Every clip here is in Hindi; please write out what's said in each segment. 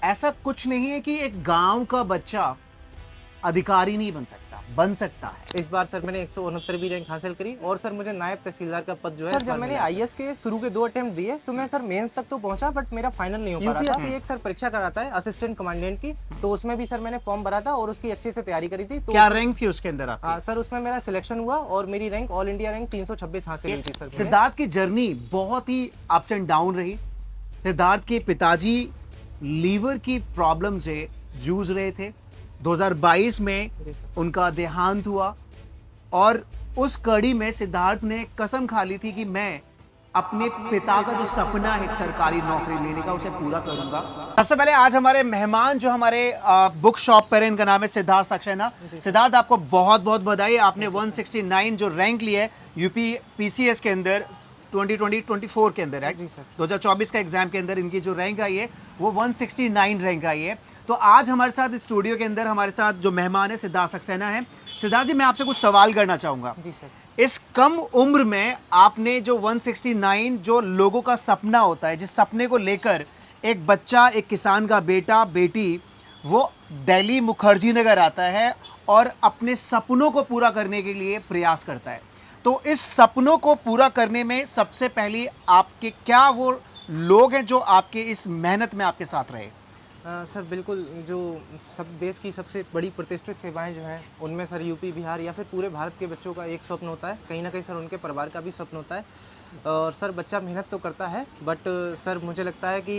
ऐसा कुछ नहीं है कि एक गांव का बच्चा अधिकारी नहीं बन सकता है। इस बार सर मैंने 169वीं रैंक हासिल करी और सर मुझे नायब तहसीलदार का पद जो है सर जब मैंने आईएएस के शुरू के 2 अटेम्प्ट दिए तो मैं सर मेंस तक तो पहुंचा बट मेरा फाइनल नहीं हो पा रहा था। यूपीएससी एक सर परीक्षा कराता है असिस्टेंट कमांडेंट की, तो उसमें भी सर मैंने फॉर्म भरा था और उसकी अच्छे से तैयारी करी थी। तो क्या रैंक थी उसके अंदर आपकी? सर उसमें मेरा सिलेक्शन हुआ और मेरी रैंक ऑल इंडिया रैंक 326 हासिल हुई थी सर। सिद्धार्थ की जर्नी बहुत ही अप्स एंड डाउन रही। सिद्धार्थ के पिताजी लीवर की प्रॉब्लम से जूझ रहे थे। 2022 में उनका देहांत हुआ और उस कड़ी में सिद्धार्थ ने कसम खा ली थी कि मैं अपने पिता का जो सपना है एक सरकारी नौकरी लेने का उसे पूरा करूंगा। सबसे पहले आज हमारे मेहमान जो हमारे बुक शॉप पर है, इनका नाम है सिद्धार्थ सक्सेना। सिद्धार्थ, आपको बहुत बहुत बधाई। आपने 169 जो रैंक लिया है यूपी पीसीएस के अंदर 2024 के अंदर है, 2024 का एग्जाम के अंदर इनकी जो रैंक आई है वो 169 रैंक आई है। तो आज हमारे साथ स्टूडियो के अंदर हमारे साथ जो मेहमान है सिद्धार्थ सक्सेना है। सिद्धार्थ जी, मैं आपसे कुछ सवाल करना चाहूंगा। जी सर। इस कम उम्र में आपने जो 169 जो लोगों का सपना होता है, जिस सपने को लेकर एक बच्चा, एक किसान का बेटा बेटी वो दिल्ली मुखर्जी नगर आता है और अपने सपनों को पूरा करने के लिए प्रयास करता है, तो इस सपनों को पूरा करने में सबसे पहले आपके क्या वो लोग हैं जो आपके इस मेहनत में आपके साथ रहे? सर बिल्कुल, जो सब देश की सबसे बड़ी प्रतिष्ठित सेवाएं जो हैं उनमें सर यूपी बिहार या फिर पूरे भारत के बच्चों का एक स्वप्न होता है, कहीं ना कहीं सर उनके परिवार का भी स्वप्न होता है। और सर बच्चा मेहनत तो करता है बट सर मुझे लगता है कि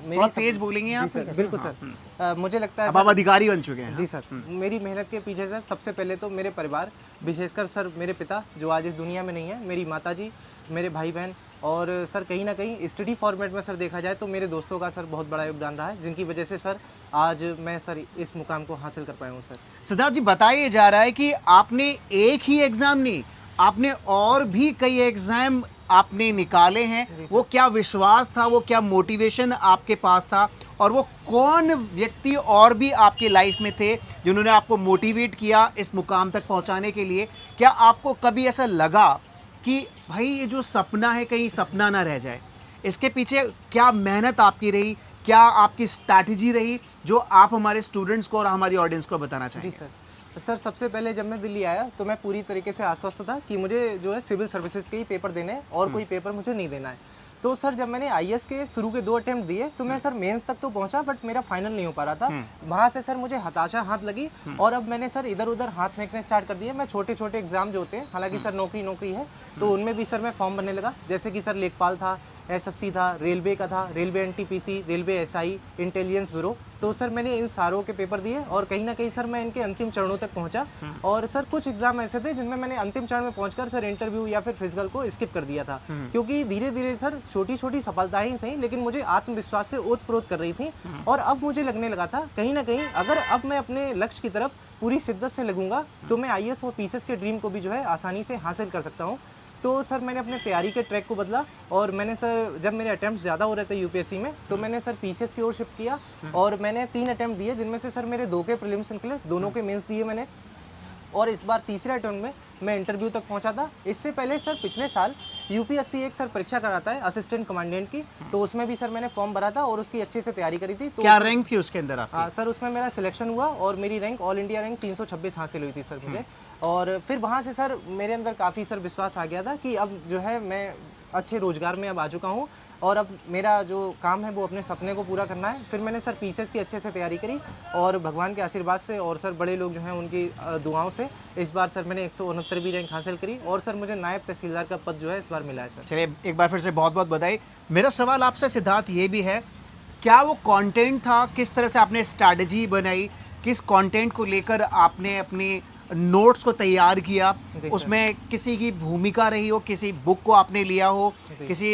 मेरी तेज बोलेंगे आप? सर बिल्कुल सर। मुझे लगता है अब आप अधिकारी बन चुके हैं। जी सर। मेरी मेहनत के पीछे सर सबसे पहले तो मेरे परिवार, विशेषकर सर मेरे पिता जो आज इस दुनिया में नहीं है, मेरी माता जी, मेरे भाई बहन और सर कहीं ना कहीं स्टडी फॉर्मेट में सर देखा जाए तो मेरे दोस्तों का सर बहुत बड़ा योगदान रहा है, जिनकी वजह से सर आज मैं सर इस मुकाम को हासिल कर पाया हूँ सर। सिद्धार्थ जी, बताया जा रहा है कि आपने एक ही एग्जाम नहीं, आपने और भी कई एग्जाम आपने निकाले हैं। वो क्या विश्वास था, वो क्या मोटिवेशन आपके पास था, और वो कौन व्यक्ति और भी आपके लाइफ में थे जिन्होंने आपको मोटिवेट किया इस मुकाम तक पहुंचाने के लिए? क्या आपको कभी ऐसा लगा कि भाई ये जो सपना है कहीं सपना ना रह जाए? इसके पीछे क्या मेहनत आपकी रही, क्या आपकी स्ट्रैटेजी रही जो आप हमारे स्टूडेंट्स को और हमारी ऑडियंस को बताना चाहेंगे? जी सर, सबसे पहले जब मैं दिल्ली आया तो मैं पूरी तरीके से आश्वस्त था कि मुझे जो है सिविल सर्विसेज के ही पेपर देने हैं और कोई पेपर मुझे नहीं देना है। तो सर जब मैंने आईएएस के शुरू के 2 अटेम्प्ट दिए तो मैं सर मेंस तक तो पहुंचा बट मेरा फाइनल नहीं हो पा रहा था। वहां से सर मुझे हताशा हाथ लगी और अब मैंने सर इधर उधर हाथ फेंकने स्टार्ट कर दिए। मैं छोटे छोटे एग्जाम जो होते हैं, हालांकि सर नौकरी है तो उनमें भी सर मैं फॉर्म भरने लगा, जैसे कि सर लेखपाल था, एसएससी था, रेलवे का था, railway NTPC, railway SI, intelligence bureau. तो सर मैंने इन सारों के पेपर दिए और कहीं ना कहीं सर मैं इनके अंतिम चरणों तक पहुंचा। और सर कुछ एग्जाम ऐसे थे जिनमें मैंने अंतिम चरण में पहुंचकर सर इंटरव्यू या फिर फिजिकल को स्किप कर दिया था, क्योंकि धीरे धीरे सर छोटी छोटी सफलताएं ही सही लेकिन मुझे आत्मविश्वास से ओतप्रोत कर रही थी। और अब मुझे लगने लगा था कहीं ना कहीं अगर अब मैं अपने लक्ष्य की तरफ पूरी शिद्दत से लगूंगा तो मैं आईएएस और पीसीएस के ड्रीम को भी जो है आसानी से हासिल कर सकता हूँ। तो सर मैंने अपने तैयारी के ट्रैक को बदला और मैंने सर जब मेरे अटेम्प्ट्स ज़्यादा हो रहे थे यूपीएससी में तो मैंने सर पीसीएस की ओर शिफ्ट किया और मैंने 3 अटेम्प्ट दिए, जिनमें से सर मेरे 2 के प्रीलिम्स निकले, दोनों के मेंस दिए मैंने। और इस बार तीसरे अटेम्प्ट में मैं इंटरव्यू तक पहुंचा था। इससे पहले सर पिछले साल यूपीएससी एक सर परीक्षा कराता है असिस्टेंट कमांडेंट की, तो उसमें भी सर मैंने फॉर्म भरा था और उसकी अच्छे से तैयारी करी थी। तो क्या रैंक थी उसके अंदर आपकी? सर उसमें मेरा सिलेक्शन हुआ और मेरी रैंक ऑल इंडिया रैंक 326 हासिल हुई थी सर मुझे। और फिर वहाँ से सर मेरे अंदर काफ़ी सर विश्वास आ गया था कि अब जो है मैं अच्छे रोजगार में अब आ चुका हूँ और अब मेरा जो काम है वो अपने सपने को पूरा करना है। फिर मैंने सर पीसीएस की अच्छे से तैयारी करी और भगवान के आशीर्वाद से और सर बड़े लोग जो हैं उनकी दुआओं से इस बार सर मैंने 169वीं रैंक हासिल करी और सर मुझे नायब तहसीलदार का पद जो है इस बार मिला है सर। चलिए, एक बार फिर से बहुत बहुत बधाई। मेरा सवाल आपसे सिद्धार्थ ये भी है, क्या वो कंटेंट था, किस तरह से आपने स्ट्रैटेजी बनाई, किस कंटेंट को लेकर आपने अपने नोट्स को तैयार किया, उसमें किसी की भूमिका रही हो, किसी बुक को आपने लिया हो, किसी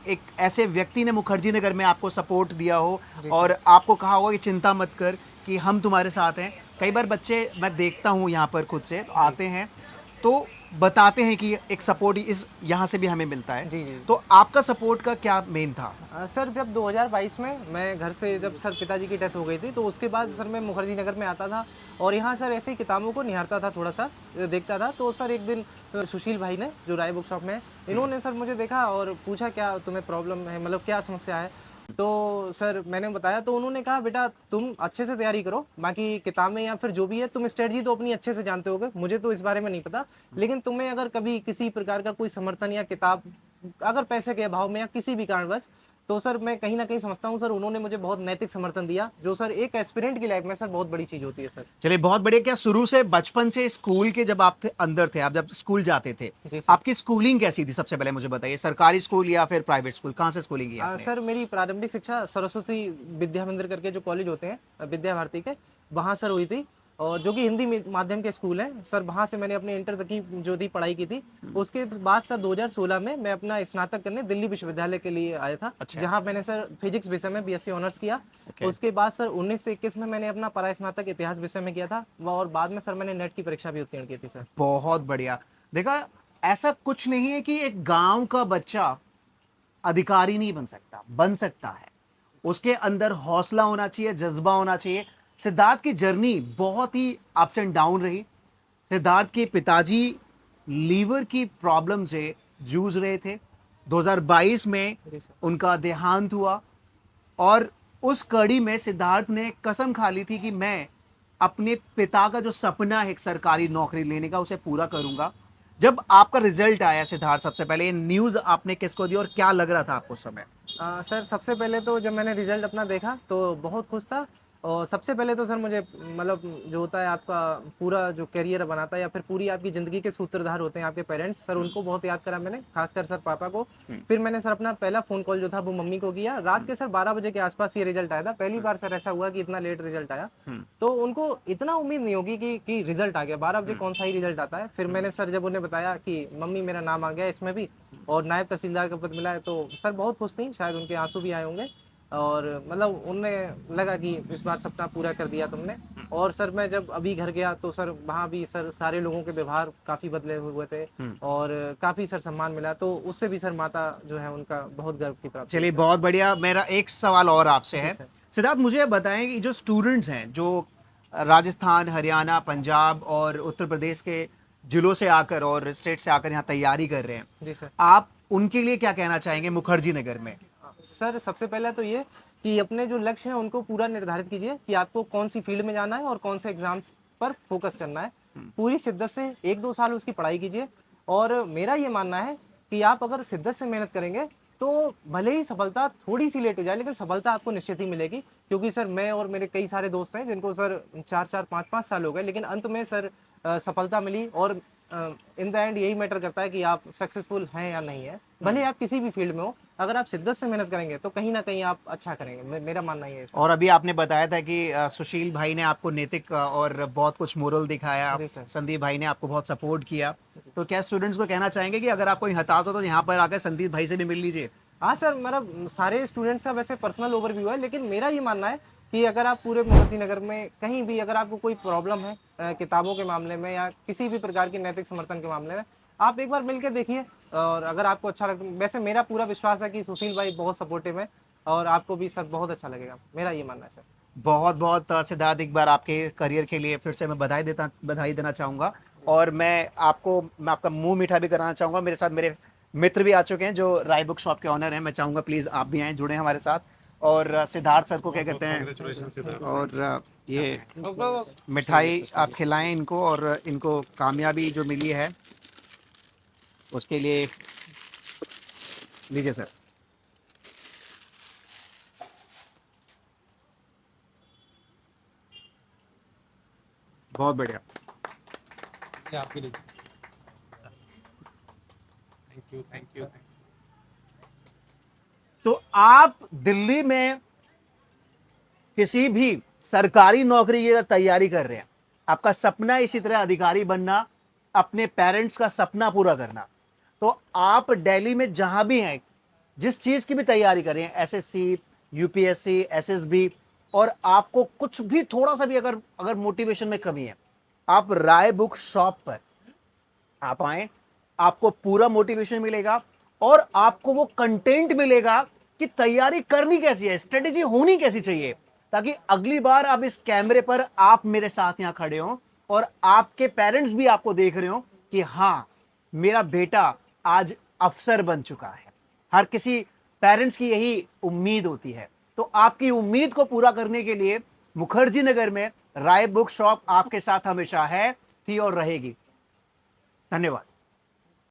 एक ऐसे व्यक्ति ने मुखर्जी नगर में आपको सपोर्ट दिया हो और आपको कहा होगा कि चिंता मत कर कि हम तुम्हारे साथ हैं? कई बार बच्चे मैं देखता हूँ यहाँ पर खुद से तो आते हैं तो बताते हैं कि एक सपोर्ट इस यहाँ से भी हमें मिलता है। जी। तो आपका सपोर्ट का क्या मेन था? सर जब 2022 में मैं घर से जब सर पिताजी की डेथ हो गई थी तो उसके बाद सर मैं मुखर्जी नगर में आता था और यहाँ सर ऐसे ही किताबों को निहारता था, थोड़ा सा देखता था। तो सर एक दिन सुशील भाई ने जो राय बुक शॉप में, इन्होंने सर मुझे देखा और पूछा क्या तुम्हें प्रॉब्लम है, मतलब क्या समस्या है। तो सर मैंने बताया, तो उन्होंने कहा बेटा तुम अच्छे से तैयारी करो, बाकी किताबें या फिर जो भी है तुम स्ट्रेटजी तो अपनी अच्छे से जानते होगे, मुझे तो इस बारे में नहीं पता, लेकिन तुम्हें अगर कभी किसी प्रकार का कोई समर्थन या किताब अगर पैसे के अभाव में या किसी भी कारणवश, तो सर मैं कहीं ना कहीं समझता हूँ सर उन्होंने मुझे बहुत नैतिक समर्थन दिया, जो सर एक एस्पिरेंट की लाइफ में सर बहुत बड़ी चीज होती है सर। चलिए बहुत बढ़िया। क्या शुरू से बचपन से स्कूल के जब आप थे अंदर थे, आप जब स्कूल जाते थे, जी सर। आपकी स्कूलिंग कैसी थी? सबसे पहले मुझे बताइए, सरकारी स्कूल या फिर प्राइवेट स्कूल, कहाँ से स्कूलिंग की आपने? सर मेरी प्रारंभिक शिक्षा सरस्वती विद्या मंदिर करके जो कॉलेज होते हैं विद्या भारती के, वहाँ सर हुई थी, और जो कि हिंदी माध्यम के स्कूल हैं सर, वहाँ से मैंने अपनी इंटर तक की जो थी पढ़ाई की थी। उसके बाद सर 2016 में मैं अपना स्नातक करने दिल्ली विश्वविद्यालय के लिए आया था, अच्छा। जहाँ मैंने सर फिजिक्स विषय में बीएससी ऑनर्स किया। ओके। उसके बाद सर 19 से 21 में मैंने अपना परा स्नातक इतिहास विषय में किया था, और बाद में सर मैंने नेट की परीक्षा भी उत्तीर्ण की थी सर। बहुत बढ़िया। देखा, ऐसा कुछ नहीं है कि एक गांव का बच्चा अधिकारी नहीं बन सकता, बन सकता है। उसके अंदर हौसला होना चाहिए, जज्बा होना चाहिए। सिद्धार्थ की जर्नी बहुत ही अप्स एंड डाउन रही। सिद्धार्थ के पिताजी लीवर की प्रॉब्लम से जूझ रहे थे। 2022 में जी सर। उनका देहांत हुआ, और उस कड़ी में सिद्धार्थ ने कसम खा ली थी कि मैं अपने पिता का जो सपना है एक सरकारी नौकरी लेने का, उसे पूरा करूंगा। जब आपका रिजल्ट आया सिद्धार्थ, सबसे पहले ये न्यूज़ आपने किसको दी और क्या लग रहा था आपको उस समय? सर सबसे पहले तो जब मैंने रिजल्ट अपना देखा तो बहुत खुश था, और सबसे पहले तो सर मुझे मतलब जो होता है आपका पूरा जो करियर बनाता है या फिर पूरी आपकी ज़िंदगी के सूत्रधार होते हैं आपके पेरेंट्स, सर उनको बहुत याद करा मैंने, खासकर सर पापा को। फिर मैंने सर अपना पहला फ़ोन कॉल जो था वो मम्मी को किया, रात के सर 12 बजे के आसपास ये रिजल्ट आया था, पहली बार सर ऐसा हुआ कि इतना लेट रिजल्ट आया। तो उनको इतना उम्मीद नहीं होगी कि रिजल्ट आ गया 12 बजे, कौन सा ही रिजल्ट आता है। फिर मैंने सर जब उन्हें बताया कि मम्मी मेरा नाम आ गया इसमें भी, और नायब तहसीलदार का पद मिला है, तो सर बहुत खुश थी, शायद उनके आंसू भी आए होंगे, और मतलब उन्हें लगा कि इस बार सपना पूरा कर दिया तुमने। और सर मैं जब अभी घर गया तो सर वहाँ भी सर सारे लोगों के व्यवहार काफ़ी बदले हुए थे, और काफ़ी सर सम्मान मिला, तो उससे भी सर माता जो है उनका बहुत गर्व की प्राप्ति है चलिए सर। बहुत बढ़िया। मेरा एक सवाल और आपसे जी है सर। सिद्धार्थ, मुझे ये बताएं कि जो स्टूडेंट्स हैं जो राजस्थान, हरियाणा, पंजाब और उत्तर प्रदेश के जिलों से आकर और स्टेट से आकर यहाँ तैयारी कर रहे हैं, जी सर। आप उनके लिए क्या कहना चाहेंगे मुखर्जी नगर में? सर सबसे पहले तो ये कि अपने जो लक्ष्य हैं उनको पूरा निर्धारित कीजिए कि आपको कौन सी फील्ड में जाना है और कौन से एग्जाम्स पर फोकस करना है। पूरी शिद्दत से 1-2 साल उसकी पढ़ाई कीजिए, और मेरा ये मानना है कि आप अगर शिद्दत से मेहनत करेंगे तो भले ही सफलता थोड़ी-सी लेट हो जाए, लेकिन सफलता आपको निश्चित ही मिलेगी। क्योंकि सर मैं और मेरे कई सारे दोस्त हैं जिनको सर 4-4, 5-5 साल हो गए, लेकिन अंत में सर सफलता मिली, और इन द एंड यही मैटर करता है कि आप सक्सेसफुल हैं या नहीं है। भले आप किसी भी फील्ड में हो, अगर आप शिद्दत से मेहनत करेंगे तो कहीं न कहीं आप अच्छा करेंगे। मेरा मानना ये है सर। और अभी आपने बताया था कि सुशील भाई ने आपको नैतिक और बहुत कुछ मोरल दिखाया, जी सर। संदीप भाई ने आपको बहुत सपोर्ट किया। तो क्या स्टूडेंट्स को कहना चाहेंगे कि अगर आप कोई हताश हो तो यहाँ पर आकर संदीप भाई से भी मिल लीजिए? हाँ सर, मतलब सारे स्टूडेंट्स का वैसे पर्सनल ओवरव्यू है, लेकिन मेरा ये मानना है कि अगर आप पूरे मुखर्जी नगर में कहीं भी अगर आपको कोई प्रॉब्लम है किताबों के मामले में या किसी भी प्रकार की नैतिक समर्थन के मामले में, आप एक बार मिल के देखिए, और अगर आपको अच्छा लगता, वैसे मेरा पूरा विश्वास है कि सुशील भाई बहुत सपोर्टिव है, और आपको भी सर बहुत अच्छा लगेगा। मेरा ये मानना है सर। बहुत बहुत सिद्धार्थ, एक बार आपके करियर के लिए फिर से मैं बधाई देना चाहूँगा। और मैं आपका मुंह मीठा भी कराना चाहूँगा। मेरे साथ मेरे मित्र भी आ चुके हैं जो राय बुक शॉप के ऑनर हैं। मैं चाहूँगा प्लीज़ आप भी आएँ, जुड़ें हमारे साथ। और सिद्धार्थ सर को क्या कहते हैं, और ये मिठाई आप खिलाएं इनको, और इनको कामयाबी जो मिली है उसके लिए लीजिए सर। बहुत बढ़िया। ये आपके लिए। Thank you, thank you. तो आप दिल्ली में किसी भी सरकारी नौकरी की अगर तैयारी कर रहे हैं, आपका सपना इसी तरह अधिकारी बनना, अपने पेरेंट्स का सपना पूरा करना, तो आप दिल्ली में जहां भी हैं, जिस चीज की भी तैयारी कर रहे हैं, एसएससी, यूपीएससी, एसएसबी, और आपको कुछ भी थोड़ा सा भी अगर अगर मोटिवेशन में कमी है, आप राय बुक शॉप पर आप आए, आपको पूरा मोटिवेशन मिलेगा, और आपको वो कंटेंट मिलेगा कि तैयारी करनी कैसी है, स्ट्रेटेजी होनी कैसी चाहिए, ताकि अगली बार आप इस कैमरे पर आप मेरे साथ यहां खड़े हो और आपके पेरेंट्स भी आपको देख रहे हो कि हां, मेरा बेटा आज अफसर बन चुका है। हर किसी पेरेंट्स की यही उम्मीद होती है। तो आपकी उम्मीद को पूरा करने के लिए मुखर्जी नगर में राय बुक शॉप आपके साथ हमेशा है, थी और रहेगी। धन्यवाद।